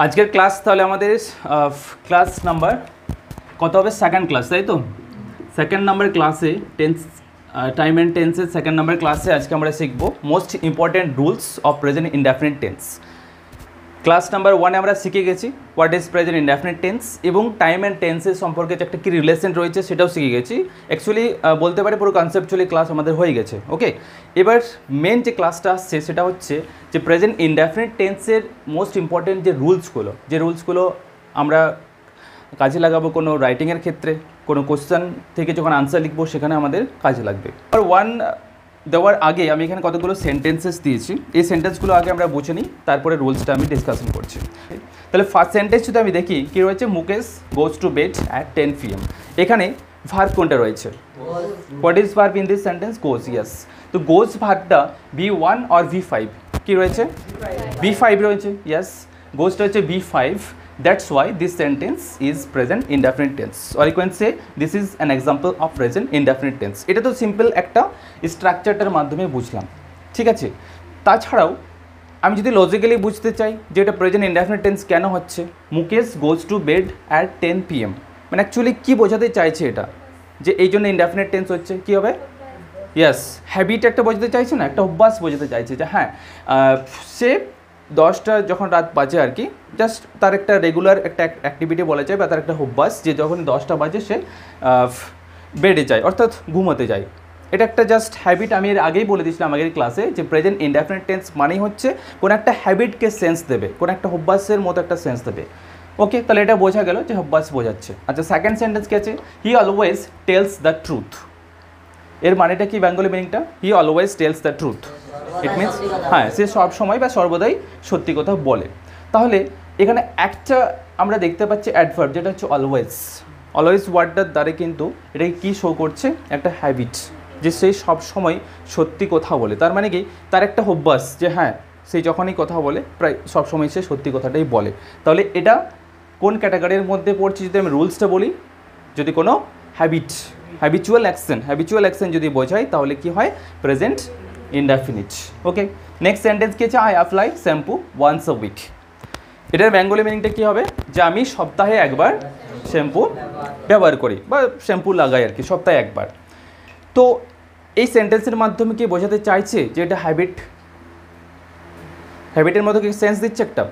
আজকের ক্লাস তাহলে আমাদের ক্লাস নাম্বার কত হবে? সেকেন্ড ক্লাস, তাই তো? সেকেন্ড নাম্বার ক্লাসে টেন্স টাইম অ্যান্ড টেন্সের সেকেন্ড নাম্বার ক্লাসে আজকে আমরা শিখব most important rules of present indefinite tense. Class number 1-এ আমরা শিখে গেছি what is present indefinite tense এবং টাইম অ্যান্ড টেন্সের সম্পর্কে যে একটা কী রিলেশন রয়েছে সেটাও শিখে গেছি। অ্যাকচুয়ালি বলতে পারি পুরো কনসেপচুয়ালি ক্লাস আমাদের হয়ে গেছে। ওকে, এবার মেন যে ক্লাসটা আসছে সেটা হচ্ছে যে প্রেজেন্ট ইনডেফিনিট টেন্সের মোস্ট ইম্পর্ট্যান্ট যে রুলসগুলো আমরা কাজে লাগাবো কোনো রাইটিংয়ের ক্ষেত্রে, কোনো কোশ্চেন থেকে যখন আনসার লিখবো সেখানে আমাদের কাজে লাগবে। আর ওয়ান দেওয়ার আগে আমি এখানে কতগুলো সেন্টেন্সেস দিয়েছি, এই সেন্টেন্সগুলো আগে আমরা বুঝে নিই, তারপরে রুলসটা আমি ডিসকাশন করছি। তাহলে ফার্স্ট সেন্টেন্স যদি আমি দেখি কী রয়েছে, Mukesh goes to bed at 10 PM। এখানে ভার্ব কোনটা রয়েছে? What is verb in this sentence? Goes. Yes, তো গোজ ভার্বটা V1 অর V5 কী রয়েছে? V5 রয়েছে। ইয়েস, গোজটা হচ্ছে V5. That's why this sentence is present indefinite tense, or you can say this is an example of present indefinite tense. এটা তো simple একটা স্ট্রাকচারটার মাধ্যমে বুঝলাম, ঠিক আছে? তাছাড়াও আমি যদি লজিক্যালি বুঝতে চাই যে এটা প্রেজেন্ট ইনডেফিনিট টেন্স কেন হচ্ছে, Mukesh goes to bed at 10 PM, মানে অ্যাকচুয়ালি কী বোঝাতে চাইছে এটা যে এই জন্য ইনডেফিনিট টেন্স হচ্ছে? কী হবে? ইয়েস, হ্যাবিট একটা বোঝাতে চাইছে না, একটা অভ্যাস বোঝাতে চাইছে যে হ্যাঁ সে 10টা যখন রাত বাজে আর কি, জাস্ট তার একটা রেগুলার একটা অ্যাক্টিভিটি বলা যায় বা তার একটা অভ্যাস যে যখন 10টা বাজে সে বেডে যায়, অর্থাৎ ঘুমোতে যায়। এটা একটা জাস্ট হ্যাবিট। আমি এর আগেই বলে দিয়েছিলাম আগের ক্লাসে যে প্রেজেন্ট ইনডেফিনিট টেন্স মানেই হচ্ছে কোনো একটা হ্যাবিটকে সেন্স দেবে, কোনো একটা অভ্যাসের মতো একটা সেন্স দেবে। ওকে, তাহলে এটা বোঝা গেল যে অভ্যাস বোঝাচ্ছে। আচ্ছা, সেকেন্ড সেন্টেন্স কি আছে? He always tells the truth. এর মানেটা কি বেঙ্গলি মিনিংটা? He always tells the truth. It means হ্যাঁ, সে সব সময় বা সর্বদাই সত্যি কথা বলে। তাহলে এখানে একটা আমরা দেখতে পাচ্ছি অ্যাডভার্ব, যেটা হচ্ছে অলওয়েজ। অলওয়েজ ওয়ার্ডটার দ্বারা কিন্তু এটাকে কী শো করছে? একটা হ্যাবিট, যে সে সব সময় সত্যি কথা বলে। তার মানে কি, তার একটা অভ্যাস যে হ্যাঁ সে যখনই কথা বলে প্রায় সব সময় সে সত্যি কথাটাই বলে। তাহলে এটা কোন ক্যাটাগরির মধ্যে পড়ছে যদি আমি রুলসটা বলি? যদি কোনো হ্যাবিচুয়াল অ্যাকশন যদি বোঝাই তাহলে কি হয়? Present indefinite. Okay, next sentence কি আছে? I apply shampoo once a week. এটার বেঙ্গলি মিনিংটা কী হবে? যে আমি সপ্তাহে একবার শ্যাম্পু ব্যবহার করি বা শ্যাম্পু লাগাই আর কি, সপ্তাহে একবার। তো এই সেন্টেন্সের মাধ্যমে কি বোঝাতে চাইছে যে এটা হ্যাবিটের মতো কি সেন্স দিচ্ছে একটা?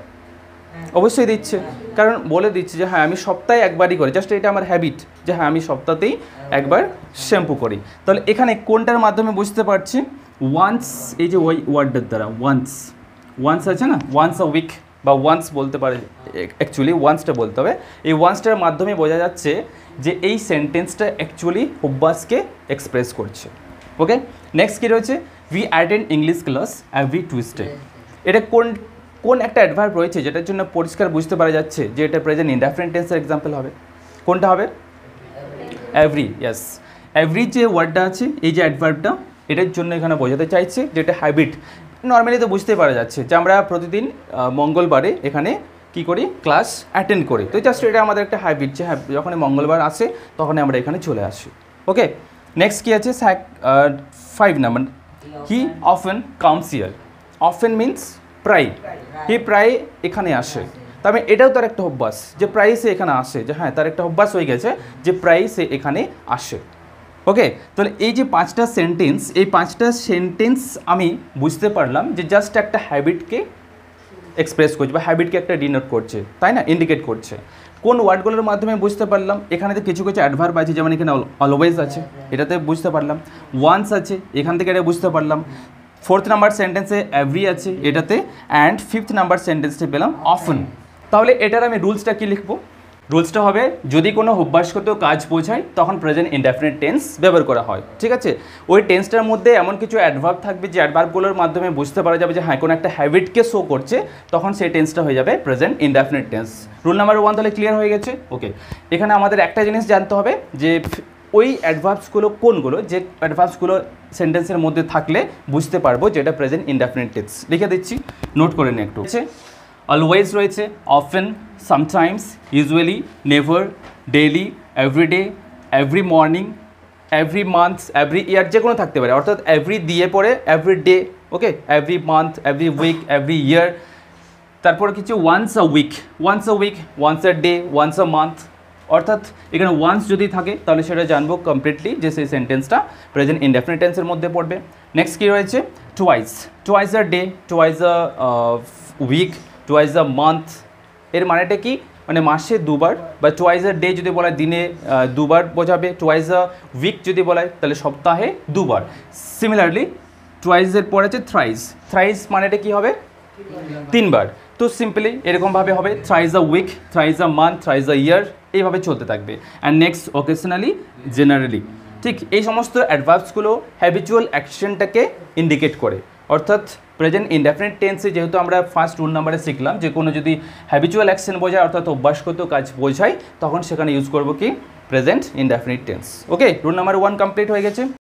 অবশ্যই দিচ্ছে, কারণ বলে দিচ্ছে যে হ্যাঁ আমি সপ্তাহে একবারই করি, জাস্ট এটা আমার হ্যাবিট যে হ্যাঁ আমি সপ্তাহতেই একবার শ্যাম্পু করি। তাহলে এখানে কোনটার মাধ্যমে বুঝতে পারছি? ওয়ান্স, এই যে ওই ওয়ার্ডটার দ্বারা ওয়ান্স আছে না, ওয়ান্স আ উইক বা ওয়ান্স বলতে পারে, অ্যাকচুয়ালি ওয়ান্সটা বলতে হবে। এই ওয়ান্সটার মাধ্যমে বোঝা যাচ্ছে যে এই সেন্টেন্সটা অ্যাকচুয়ালি অভ্যাসকে এক্সপ্রেস করছে। ওকে, নেক্সট কী রয়েছে? We attend English class every Tuesday. এটা কোন একটা অ্যাডভার্ব রয়েছে যেটার জন্য পরিষ্কার বুঝতে পারা যাচ্ছে যে এটা প্রেজেন্ট ইনডেফিনিট টেন্সের এক্সাম্পল হবে? কোনটা হবে? এভরি। ইয়েস, এভরি যে ওয়ার্ডটা আছে, এই যে অ্যাডভার্বটা, এটার জন্য এখানে বোঝাতে চাইছে যে এটা হ্যাবিট। নর্মালি তো বুঝতে পারা যাচ্ছে যে আমরা প্রতিদিন মঙ্গলবারে এখানে কি করি? ক্লাস অ্যাটেন্ড করি। তো জাস্ট এটা আমাদের একটা হ্যাবিট যে হ্যাঁ যখনই মঙ্গলবার আসে তখনই আমরা এখানে চলে আসি। ওকে, নেক্সট কী আছে? 5 number, he often comes here. Often means প্রায়, হি প্রায় এখানে আসে। তবে এটাও তার একটা অভ্যাস যে প্রায় সে এখানে আসে, যে হ্যাঁ তার একটা অভ্যাস হয়ে গেছে যে প্রায় সে এখানে আসে। ওকে, তাহলে এই যে 5টা সেন্টেন্স, এই 5টা সেন্টেন্স আমি বুঝতে পারলাম যে জাস্ট একটা হ্যাবিটকে এক্সপ্রেস করছে বা হ্যাবিটকে একটা ডিনোট করছে, তাই না, ইন্ডিকেট করছে। কোন ওয়ার্ডগুলোর মাধ্যমে বুঝতে পারলাম? এখানে তো কিছু অ্যাডভার্ব আছে, যেমন এখানে অলওয়েজ আছে, এটাতে বুঝতে পারলাম। ওয়ান্স আছে, এখান থেকে এটা বুঝতে পারলাম। 4th নাম্বার সেন্টেন্সে এভরি আছে এটাতে, অ্যান্ড 5th নাম্বার সেন্টেন্সটা পেলাম অফেন। তাহলে এটার আমি রুলসটা কি লিখবো? রুলসটা হবে যদি কোনো অভ্যাসগত কাজ বোঝায় তখন প্রেজেন্ট ইনডেফিনিট টেন্স ব্যবহার করা হয়, ঠিক আছে? ওই টেন্সটার মধ্যে এমন কিছু অ্যাডভার্ব থাকবে যে অ্যাডভার্বগুলোর মাধ্যমে বুঝতে পারা যাবে যে হ্যাঁ কোনো একটা হ্যাবিটকে শো করছে, তখন সেই টেন্সটা হয়ে যাবে present indefinite tense. Rule number 1 তাহলে ক্লিয়ার হয়ে গেছে। ওকে, এখানে আমাদের একটা জিনিস জানতে হবে যে ওই অ্যাডভার্বসগুলো কোনগুলো, যে অ্যাডভার্বসগুলো সেন্টেন্সের মধ্যে থাকলে বুঝতে পারবো যে এটা প্রেজেন্ট ইনডেফিনিট টেন্স। লিখে দিচ্ছি, নোট করে নিন একটু। অলওয়েজ রয়েছে, often, sometimes, usually, never, daily, everyday, every morning, every month, every year, যে কোনো থাকতে পারে, অর্থাৎ এভরি দিয়ে পরে every day. Okay, every month, every week, every year, তারপর কিছু once a week, once a day, once a month, অর্থাৎ এখানে ওয়ান্স যদি থাকে তাহলে সেটা জানবো কমপ্লিটলি যে সেই সেন্টেন্সটা প্রেজেন্ট ইনডেফিনিট টেন্সের মধ্যে পড়বে। নেক্সট কী রয়েছে twice a day, twice a week, twice a month, এর মানেটা কি, মানে মাসে দুবার, বা টুয়াইস আ ডে যদি বলা হয় দিনে দুবার বোঝাবে, টুয়াইস আ উইক যদি বলা হয় তাহলে সপ্তাহে দুবার। সিমিলারলি টুয়াইসের পরে আছে থ্রাইস মানেটা কি হবে, তিনবার। তো সিম্পলি এরকমভাবে হবে thrice a week, thrice a month, thrice a year, এইভাবে চলতে থাকবে। অ্যান্ড নেক্সট অকেশনালি, জেনারেলি, ঠিক এই সমস্ত অ্যাডভার্বসগুলো হ্যাবিচুয়াল অ্যাকশনটাকে ইন্ডিকেট করে। অর্থাৎ প্রেজেন্ট ইনডেফিনিট টেন্সে যেহেতু আমরা ফার্স্ট রুল নাম্বারে শিখলাম যে কোনো যদি হ্যাবিচুয়াল অ্যাকশন বোঝায় অর্থাৎ অভ্যাসগত কাজ বোঝায় তখন সেখানে ইউজ করবো কি প্রেজেন্ট ইনডেফিনিট টেন্স। ওকে, রুল নাম্বার 1 কমপ্লিট হয়ে গেছে।